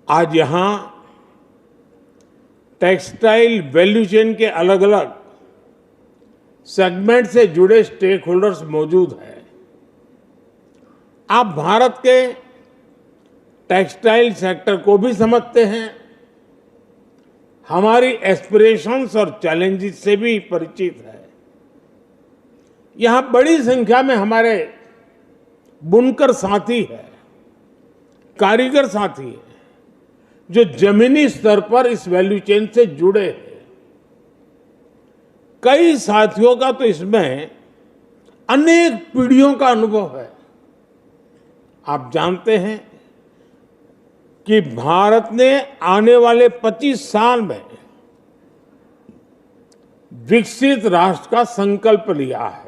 आज यहां textile value chain के अलग अलग सेगमेंट से जुड़े स्टेक होल्डर्स मौजूद हैं। आप भारत के टेक्सटाइल सेक्टर को भी समझते हैं, हमारी एस्पिरेशंस और चैलेंजेस से भी परिचित है। यहां बड़ी संख्या में हमारे बुनकर साथी हैं, कारीगर साथी हैं, जो जमीनी स्तर पर इस वैल्यू चेन से जुड़े हैं। कई साथियों का तो इसमें अनेक पीढ़ियों का अनुभव है। आप जानते हैं कि भारत ने आने वाले 25 साल में विकसित राष्ट्र का संकल्प लिया है।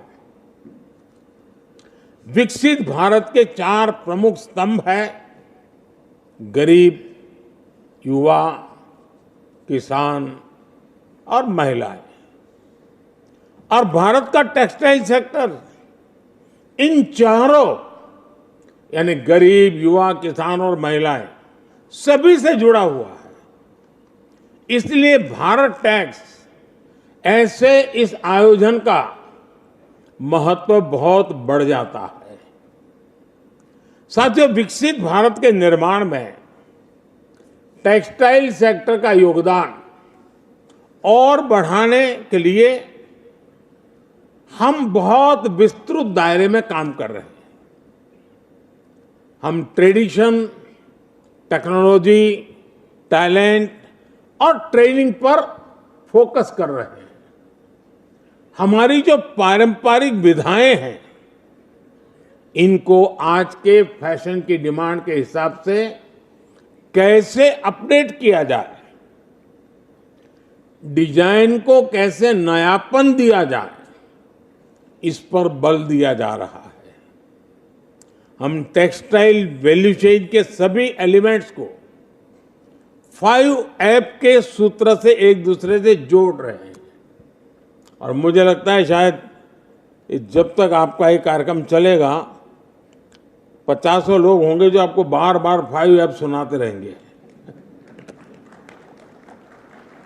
विकसित भारत के 4 प्रमुख स्तंभ हैं: गरीब, युवा, किसान और महिलाएं। और भारत का टेक्सटाइल सेक्टर इन चारों यानी गरीब, युवा, किसान और महिलाएं सभी से जुड़ा हुआ है। इसलिए भारत टैक्स ऐसे इस आयोजन का महत्व बहुत बढ़ जाता है। साथियों, विकसित भारत के निर्माण में टेक्सटाइल सेक्टर का योगदान और बढ़ाने के लिए हम बहुत विस्तृत दायरे में काम कर रहे हैं। हम ट्रेडिशन, टेक्नोलॉजी, टैलेंट और ट्रेनिंग पर फोकस कर रहे हैं। हमारी जो पारंपरिक विधाएं हैं, इनको आज के फैशन की डिमांड के हिसाब से कैसे अपडेट किया जाए, डिजाइन को कैसे नयापन दिया जाए, इस पर बल दिया जा रहा है। हम टेक्सटाइल वैल्यू चेन के सभी एलिमेंट्स को 5 के सूत्र से एक दूसरे से जोड़ रहे हैं। और मुझे लगता है शायद जब तक आपका ये कार्यक्रम चलेगा 50 लोग होंगे जो आपको बार बार 5 सुनाते रहेंगे।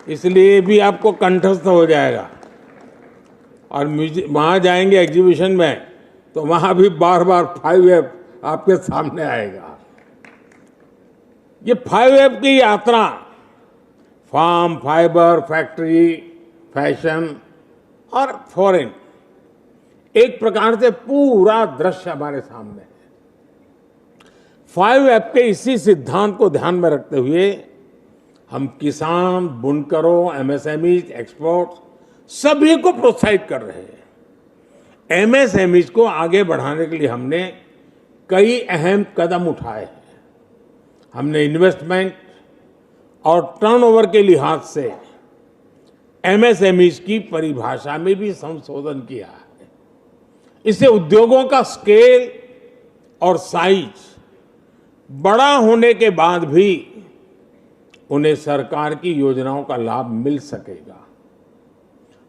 इसलिए भी आपको कंठस्थ हो जाएगा। और वहां जाएंगे एग्जीबिशन में तो वहां भी बार बार 5 आपके सामने आएगा। ये 5 की यात्रा फार्म, फाइबर, फैक्ट्री, फैशन और फॉरेन, एक प्रकार से पूरा दृश्य हमारे सामने है। 5 के इसी सिद्धांत को ध्यान में रखते हुए हम किसान, बुनकरों, एमएसएमई, एक्सपोर्ट सभी को प्रोत्साहित कर रहे हैं। एमएसएमई को आगे बढ़ाने के लिए हमने कई अहम कदम उठाए हैं। हमने इन्वेस्टमेंट और टर्नओवर के लिहाज से एमएसएमई की परिभाषा में भी संशोधन किया है। इससे उद्योगों का स्केल और साइज बड़ा होने के बाद भी उन्हें सरकार की योजनाओं का लाभ मिल सकेगा।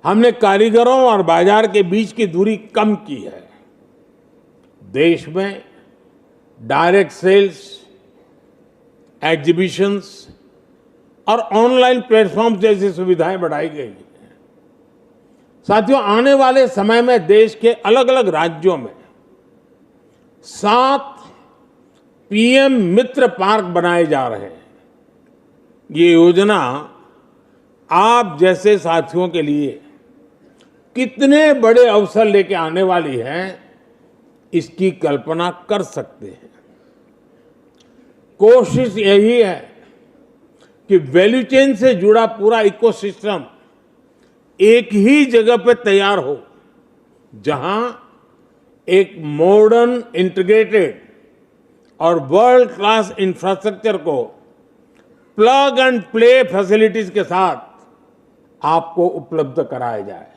हमने कारीगरों और बाजार के बीच की दूरी कम की है। देश में डायरेक्ट सेल्स, एग्जीबिशंस और ऑनलाइन प्लेटफॉर्म जैसी सुविधाएं बढ़ाई गई हैं। साथियों, आने वाले समय में देश के अलग अलग राज्यों में 7 पीएम मित्र पार्क बनाए जा रहे हैं। ये योजना आप जैसे साथियों के लिए कितने बड़े अवसर लेके आने वाली है, इसकी कल्पना कर सकते हैं। कोशिश यही है कि वैल्यू चेन से जुड़ा पूरा इकोसिस्टम एक ही जगह पे तैयार हो, जहां एक मॉडर्न, इंटीग्रेटेड और वर्ल्ड क्लास इंफ्रास्ट्रक्चर को प्लग एंड प्ले फैसिलिटीज के साथ आपको उपलब्ध कराया जाए।